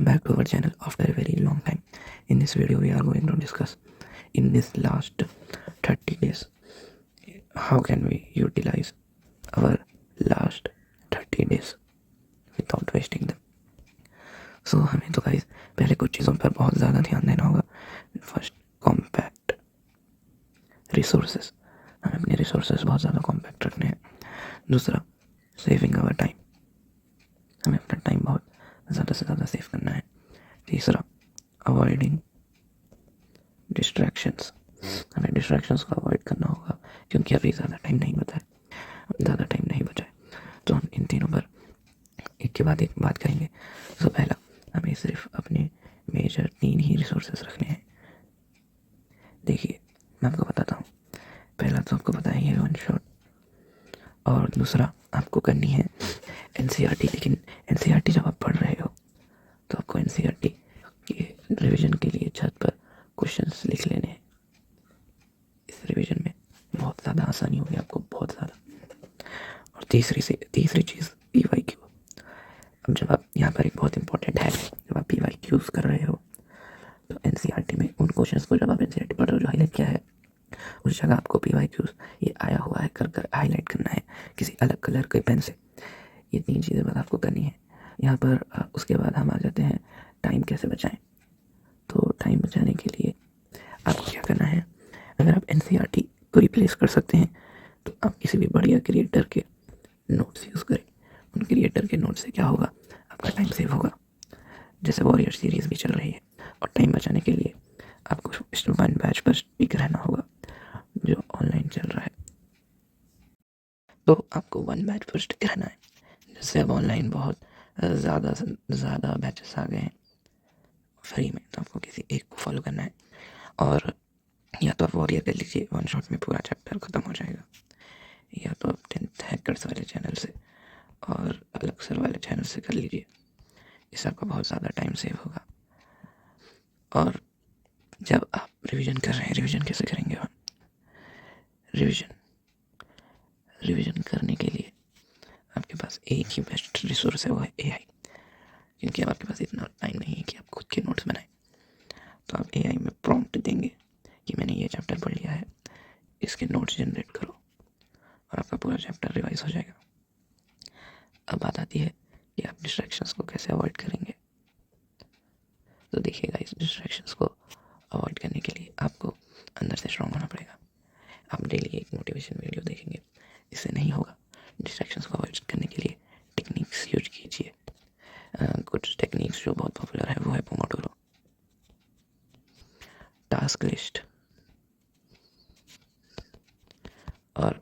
back to our channel after a very long time. In this video we are going to discuss in this last 30 days how can we utilize our last 30 days without wasting them. So हमें तो guys पहले कुछ चीज़ों पर बहुत ज़्यादा ध्यान देना होगा. First, compact resources. हमें अपने रिसोर्सेज बहुत ज़्यादा कॉम्पैक्ट रखने हैं. दूसरा, सेविंग आवर टाइम. हमें अपना टाइम बहुत ज़्यादा से ज़्यादा सेव करना है. तीसरा, अवॉइडिंग डिस्ट्रैक्शंस. हमें डिस्ट्रैक्शंस को अवॉइड करना होगा क्योंकि अभी ज़्यादा टाइम नहीं बचा है. तो हम इन तीनों पर एक के बाद एक बात करेंगे. तो पहला, हमें सिर्फ अपने मेजर 3 ही रिसोर्सेज रखने हैं. देखिए, मैं आपको बताता हूँ. पहला तो आपको पता ही है वन शॉट, और दूसरा आपको करनी है एनसीईआरटी. लेकिन एनसीईआरटी जब आप पढ़ रहे हो तो आपको एनसीईआरटी के रिवीजन के लिए छत पर क्वेश्चंस लिख लेने हैं. इस रिवीजन में बहुत ज़्यादा आसानी होगी आपको, बहुत ज़्यादा. और तीसरी चीज़ पीवाईक्यू. अब जब आप यहाँ पर एक बहुत इंपॉर्टेंट है, जब आप पीवाईक्यूज़ कर रहे हो तो एनसीईआरटी में उन क्वेश्चंस को जब आप एनसीईआरटी पढ़ रहे हो जो हाईलाइट किया है, उस जगह आपको पीवाईक्यूज़ ये आया हुआ है कर हाईलाइट करना है किसी अलग कलर के पेन से. ये 3 चीज़ें बस आपको करनी है यहाँ पर. उसके बाद हम आ जाते हैं टाइम कैसे बचाएं. तो टाइम बचाने के लिए आपको क्या करना है, अगर आप एनसीईआरटी को रिप्लेस कर सकते हैं तो आप किसी भी बढ़िया क्रिएटर के नोट्स यूज़ करें. उन क्रिएटर के नोट्स से क्या होगा, आपका टाइम सेव होगा. जैसे वॉरियर सीरीज़ भी चल रही है, और टाइम बचाने के लिए आपको वन बैच पर स्टिक रहना होगा जो ऑनलाइन चल रहा है. तो आपको वन बैच पर स्टिक रहना है. जैसे अब ऑनलाइन बहुत ज़्यादा से ज़्यादा बैचेस आ गए हैं फ्री में, तो आपको किसी एक को फॉलो करना है. और या तो आप वॉरियर कर लीजिए, वन शॉट में पूरा चैप्टर ख़त्म हो जाएगा, या तो आप 10th हैकर्स वाले चैनल से और अलग सर वाले चैनल से कर लीजिए. इससे आपका बहुत ज़्यादा टाइम सेव होगा. और जब आप रिवीजन कर रहे हैं, रिवीजन कैसे करेंगे हम? रिवीजन करने के लिए आपके पास एक ही बेस्ट रिसोर्स है, वो है एआई. क्योंकि अब आपके पास इतना टाइम नहीं है कि आप खुद के नोट्स बनाएं. तो आप एआई में प्रॉम्प्ट देंगे कि मैंने ये चैप्टर पढ़ लिया है, इसके नोट्स जनरेट करो, और आपका पूरा चैप्टर रिवाइज हो जाएगा. अब बात आती है कि आप डिस्ट्रैक्शंस को कैसे अवॉइड करेंगे. तो देखिएगा, इस डिस्ट्रैक्शंस को अवॉइड करने के लिए आपको अंदर से स्ट्रॉन्ग होना पड़ेगा. आप डेली एक मोटिवेशन वीडियो देखेंगे, इससे नहीं होगा. डिस्ट्रैक्शंस को अवॉइड करने के लिए टेक्निक्स यूज कीजिए. कुछ टेक्निक्स जो बहुत पॉपुलर है वो है पोमोडोरो, टास्क लिस्ट, और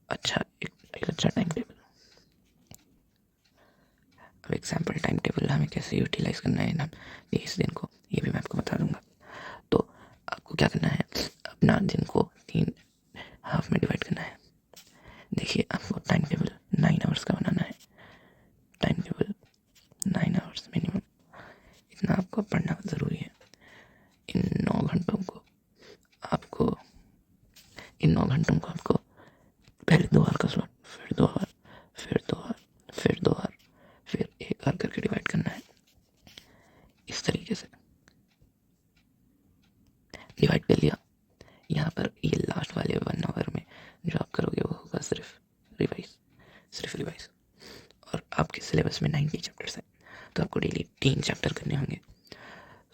एक अच्छा टाइम टेबल. अब एग्जाम्पल टाइम टेबल हमें कैसे यूटिलाइज करना है ना 30 दिन को, ये भी मैं आपको बता दूंगा. तो आपको क्या करना है, अपना दिन को 3 हाफ में डिवाइड करना है. देखिए, आपको टाइम टेबल 9 आवर्स का बनाना है. टाइम टेबल 9 आवर्स मिनिमम, इतना आपको पढ़ना ज़रूरी है. इन 9 घंटों को आपको पहले 2 आवर का स्लॉट, फिर 2 आवर, फिर 2 आवर, फिर 2 आवर, फिर 1 आवर करके डिवाइड करना है. इस तरीके से डिवाइड कर लिया. यहाँ पर ये लास्ट वाले 1 आवर में जो आप करोगे वो होगा सिर्फ रिवाइज. और आपके सिलेबस में 90 चैप्टर्स हैं, तो आपको डेली 3 चैप्टर करने होंगे.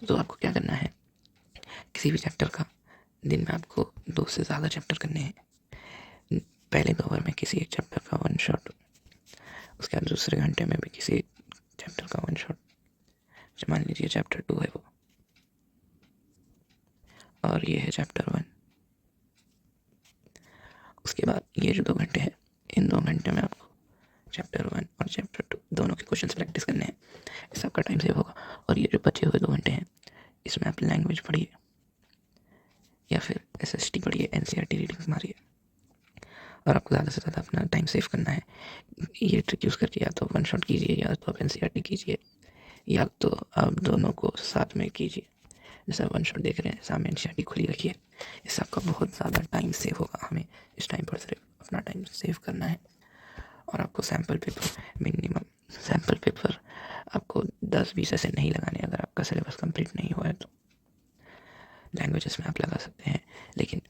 तो आपको क्या करना है, किसी भी चैप्टर का दिन में आपको 2 से ज़्यादा चैप्टर करने हैं. पहले 2 आवर में किसी एक चैप्टर का वन शॉट, उसके बाद दूसरे घंटे में भी किसी चैप्टर का वन शॉट. मान लीजिए चैप्टर 2 है वो, और ये है चैप्टर 1. उसके बाद ये जो 2 घंटे हैं, इन 2 घंटे में आपको चैप्टर 1 और चैप्टर 2 दोनों के क्वेश्चंस प्रैक्टिस करने हैं. इससे आपका टाइम सेव होगा. और ये जो बचे हुए 2 घंटे हैं, इसमें आप लैंग्वेज पढ़िए या फिर एसएसटी पढ़िए, एनसीईआरटी रीडिंग्स मारिए. और आपको ज़्यादा से ज़्यादा अपना टाइम सेव करना है. ये ट्रिक यूज़ करके या तो वन शॉट कीजिए, या तो आप एनसीईआरटी कीजिए, या तो आप दोनों को साथ में कीजिए. जैसे वन शॉट देख रहे हैं, सामने एनसीईआरटी खुली रखिए. इससे आपका बहुत ज़्यादा टाइम सेव होगा. हमें इस टाइम पर सिर्फ अपना टाइम सेव करना है. और आपको sample paper minimum sample paper आपको 10-20 ऐसे नहीं लगाने अगर आपका सिलेबस कंप्लीट नहीं हुआ है तो। लैंग्वेजेस में आप लगा सकते हैं, लेकिन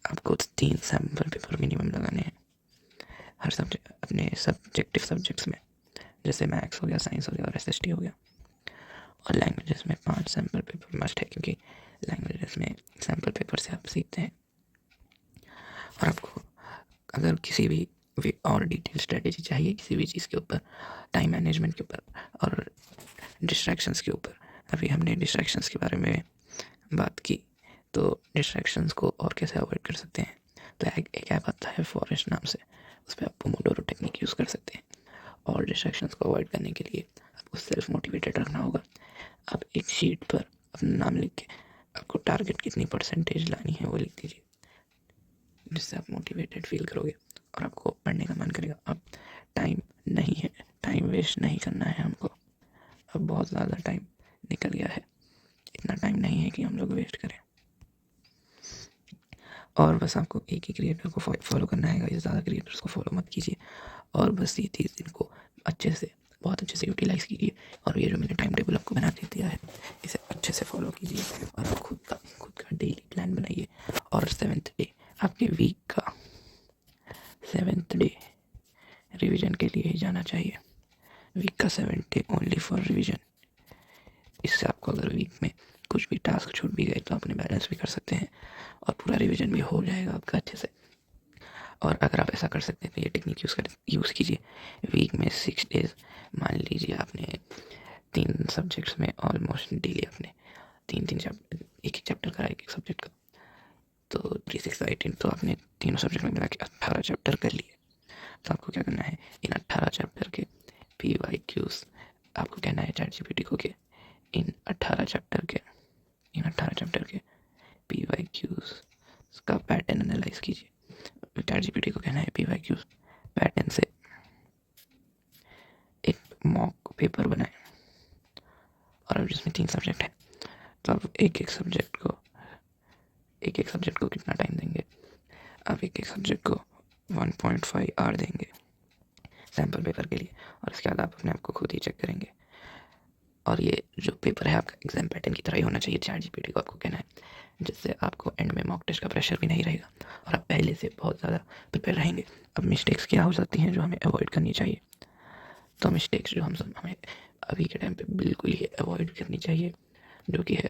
आपको 3 सैम्पल पेपर मिनिमम लगाने हैं हर सब्जेक्ट, अपने सब्जेक्टिव सब्जेक्ट्स में, जैसे मैथ्स हो गया, साइंस हो गया और SST हो गया। और लैंग्वेजेस में 5 सैम्पल पेपर मस्ट है, क्योंकि लैंग्वेजेस में सैम्पल पेपर से आप सीखते हैं। और आपको अगर किसी भी और डिटेल स्ट्रेटेजी चाहिए किसी भी चीज़ के ऊपर, टाइम मैनेजमेंट के ऊपर और डिस्ट्रैक्शंस के ऊपर, अभी हमने डिस्ट्रैक्शंस के बारे में बात की, तो डिस्ट्रैक्शंस को और कैसे अवॉइड कर सकते हैं, तो एक ऐप आता है फॉरेस्ट नाम से, उस पर आप पोमोडोरो टेक्निक यूज़ कर सकते हैं। और डिस्ट्रैक्शंस को अवॉइड करने के लिए आपको सेल्फ मोटिवेटेड रखना होगा। आप एक शीट पर अपना नाम लिख के आपको टारगेट कितनी परसेंटेज लानी है वो लिख दीजिए, जिससे आप मोटिवेटेड फील करोगे और आपको पढ़ने का मन करेगा। अब टाइम नहीं है, टाइम वेस्ट नहीं करना है हमको। अब बहुत ज़्यादा टाइम निकल गया है, इतना टाइम नहीं है कि हम लोग वेस्ट करें। और बस आपको एक ही क्रिएटर को फॉलो करना है, गाइस, ज़्यादा क्रिएटर्स को फॉलो मत कीजिए। और बस ये 30 दिन को बहुत अच्छे से यूटिलाइज़ कीजिए। और ये जो मैंने टाइम टेबल आपको बना के दिया है, इसे अच्छे से फॉलो कीजिए और आप खुद का डेली प्लान बनाइए। और 7th डे आपके वीक का 7th डे रिवीजन के लिए ही जाना चाहिए। वीक का 7th day only for revision. इससे आपको अगर वीक में कुछ भी टास्क छूट भी गए तो अपने बैलेंस भी कर सकते हैं और पूरा रिवीजन भी हो जाएगा आपका अच्छे से। और अगर आप ऐसा कर सकते हैं तो ये टेक्निक यूज़ कीजिए। वीक में 6 डेज़, मान लीजिए आपने 3 सब्जेक्ट्स में ऑलमोस्ट डेली अपने 3 चैप्टर, एक चैप्टर का, एक सब्जेक्ट का, तो 3 6 18, तो आपने तीनों सब्जेक्ट में मिला के 18 चैप्टर कर लिए। तो आपको क्या करना है, इन 18 चैप्टर के PYQs आपको कहना है ChatGPT को कि इन 18 चैप्टर के PYQs का पैटर्न एनालाइज कीजिए। ChatGPT को कहना है PYQs पैटर्न से एक मॉक पेपर बनाए। और अब जिसमें 3 सब्जेक्ट हैं, तो आप एक सब्जेक्ट को कितना टाइम देंगे, आप एक सब्जेक्ट को 1.5 आवर देंगे सैम्पल पेपर के लिए। और इसके बाद आप अपने आप को खुद ही चेक करेंगे। और ये जो पेपर है आपका एग्जाम पैटर्न की तरह ही होना चाहिए, ChatGPT को आपको कहना है, जिससे आपको एंड में मॉक टेस्ट का प्रेशर भी नहीं रहेगा और आप पहले से बहुत ज़्यादा प्रिपेयर रहेंगे। अब मिस्टेक्स क्या हो सकती हैं जो हमें अवॉइड करनी चाहिए, तो मिस्टेक्स जो हमें अभी के टाइम पे बिल्कुल ही अवॉइड करनी चाहिए, जो कि है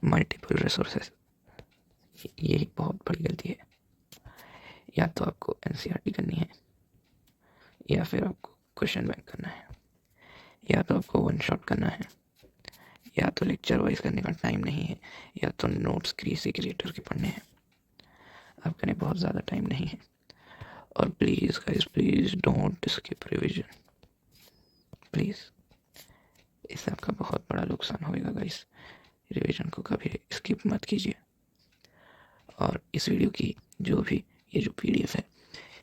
मल्टीपल रिसोर्सेज। यही बहुत बड़ी गलती है। या तो आपको NCERT करनी है, या फिर आपको क्वेश्चन बैंक करना है, या तो आपको वन शॉट करना है, या तो लेक्चर वाइज करने का टाइम नहीं है, या तो नोट्स किसी क्रिएटर के पढ़ने हैं। आपके लिए बहुत ज़्यादा टाइम नहीं है। और please guys, please don't skip revision, please. इससे आपका बहुत बड़ा नुकसान होएगा गाइस। रिवीजन को कभी स्किप मत कीजिए। और इस वीडियो की ये जो PDF है,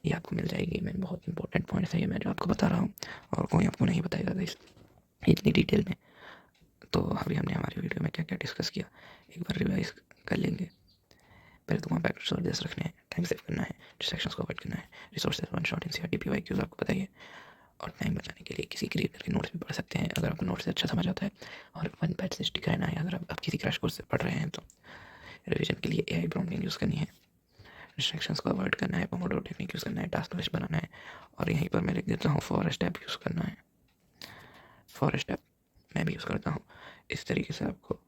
ये आपको मिल जाएगी। मैं बहुत इंपॉर्टेंट पॉइंट्स है ये मैं जो आपको बता रहा हूँ, और कोई आपको नहीं बताएगा गाइस इतनी डिटेल में। तो अभी हमने हमारी वीडियो में क्या क्या डिस्कस किया, एक बार रिवाइज कर लेंगे। पहले तो वहाँ पर रिसोर्सेस रखने हैं, टाइम सेव करना है, डिस्ट्रैक्शंस को अवॉइड करना है, resources one shot NCERT PYQs आपको बताइए। और टाइम बचाने के लिए किसी क्रिएटर के नोट्स भी पढ़ सकते हैं अगर आपको नोट्स से अच्छा समझ आता है। और वन पैच से स्टिक रहना है अगर आप किसी क्रैश कोर्स से पढ़ रहे हैं तो। रिवीजन के लिए AI प्रॉम्प्टिंग यूज़ करनी है, डिस्ट्रैक्शंस को अवॉइड करना है, पोमोडोरो टेक्निक यूज़ करना है, टास्क लिस्ट बनाना है। और यहीं पर मैं लिख देता हूँ फॉरेस्ट ऐप यूज़ करना है। फॉरेस्ट ऐप मैं भी यूज़ करता हूँ। इस तरीके से आपको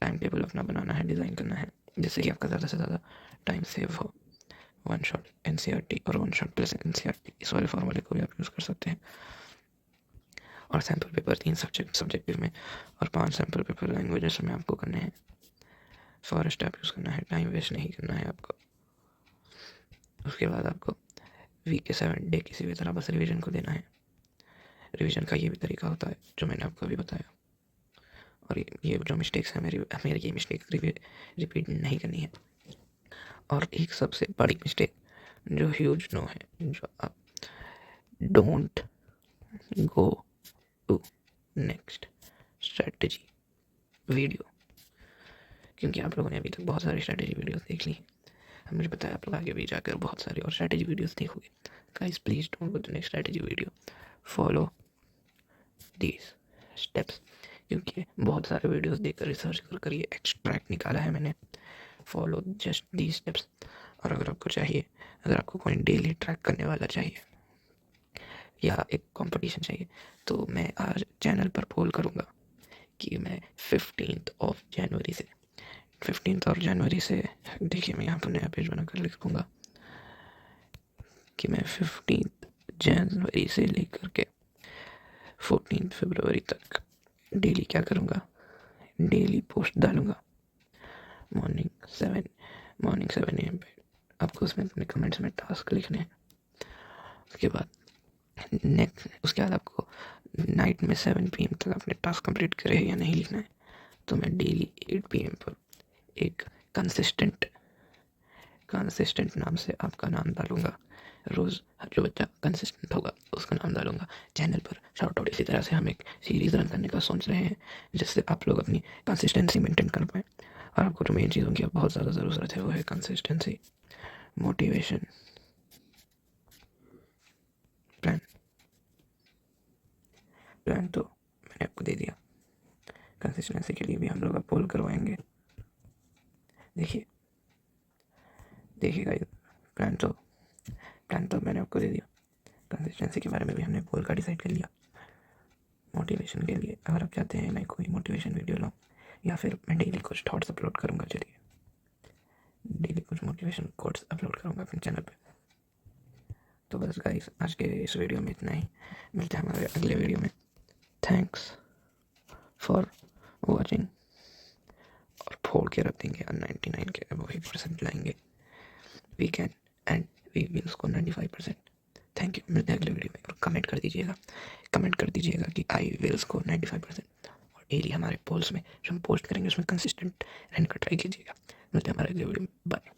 टाइम टेबल अपना बनाना है, डिज़ाइन करना है, जिससे कि आपका ज़्यादा से ज़्यादा टाइम सेव हो। वन शॉट NCERT और वन शॉट प्लस NCERT, इस वाले फॉर्मूले को भी आप यूज़ कर सकते हैं। और सैम्पल पेपर 3 सब्जेक्टिव में और 5 सैम्पल पेपर लैंग्वेजेस में आपको करने हैं। फॉरेस्ट ऐप यूज़ करना है, टाइम वेस्ट नहीं करना है आपको। उसके बाद आपको वीक के 7 डे किसी भी तरह बस रिवीजन को देना है। रिवीजन का ये भी तरीका होता है जो मैंने आपको अभी बताया। और ये जो मिस्टेक्स हैं मेरी ये मिस्टेक रिपीट नहीं करनी है। और एक सबसे बड़ी मिस्टेक जो ह्यूज नो है, जो आप don't go to next strategy video, क्योंकि आप लोगों ने अभी तक बहुत सारी स्ट्रेटजी वीडियोस देख ली हैं। मुझे पता है आप लोग आगे भी जाकर बहुत सारी और स्ट्रेटजी वीडियोस देखोगे। Guys please don't go to next strategy video, follow these steps, क्योंकि बहुत सारे वीडियोस देखकर रिसर्च कर ये एक्सट्रैक्ट निकाला है मैंने। Follow just these steps. और अगर आपको चाहिए, अगर आपको कोई डेली ट्रैक करने वाला चाहिए या एक कंपटीशन चाहिए, तो मैं आज चैनल पर पोल करूँगा कि मैं 15 जनवरी से देखिए, मैं यहाँ पर नया पेज बनाकर लिखूँगा कि मैं 15 जनवरी से लेकर के 14 फरवरी तक डेली क्या करूँगा, डेली पोस्ट डालूँगा मॉर्निंग 7 AM पे। आपको उसमें अपने कमेंट्स में टास्क लिखने हैं। उसके बाद आपको नाइट में 7 PM तक अपने टास्क कंप्लीट करे या नहीं लिखना है। तो मैं डेली 8 PM पर एक कंसिस्टेंट नाम से आपका नाम डालूंगा। रोज़ जो बच्चा कंसिस्टेंट होगा उसका नाम डालूंगा। चैनल पर शाउट आउट। इसी तरह से हम एक सीरीज़ रन करने का सोच रहे हैं जिससे आप लोग अपनी कंसिस्टेंसी मेंटेन कर पाएँ। और आपको जो मेन चीज़ों की बहुत ज़्यादा ज़रूरत है वो है कंसिस्टेंसी, मोटिवेशन, प्लान तो मैंने आपको दे दिया। कंसिस्टेंसी के लिए भी हम लोग अब पोल करवाएंगे। देखिए गाइस, प्लान तो मैंने आपको दे दिया। कंसिस्टेंसी के बारे में भी हमने पोल का डिसाइड कर लिया। मोटिवेशन के लिए अगर आप चाहते हैं मैं कोई मोटिवेशन वीडियो लाऊं या फिर मैं डेली कुछ थॉट्स अपलोड करूंगा, चलिए डेली कुछ मोटिवेशन कोट्स अपलोड करूंगा अपने चैनल पे। तो बस गाइस, आज के इस वीडियो में इतना ही। मिलते हैं हमारे अगले वीडियो में। Thanks for watching. और फोड़ के रख देंगे 99 के अब 1% लाएंगे। We can and we will score 95%। Thank you. मिलते हैं अगले वीडियो में। और कमेंट कर दीजिएगा कि आई विल स्कोर 95%। और डेली हमारे पोल्स में जो हम पोस्ट करेंगे उसमें कंसिस्टेंट रहने का ट्राई कीजिएगा। मिलते हैं हमारे अगले वीडियो में। बाय।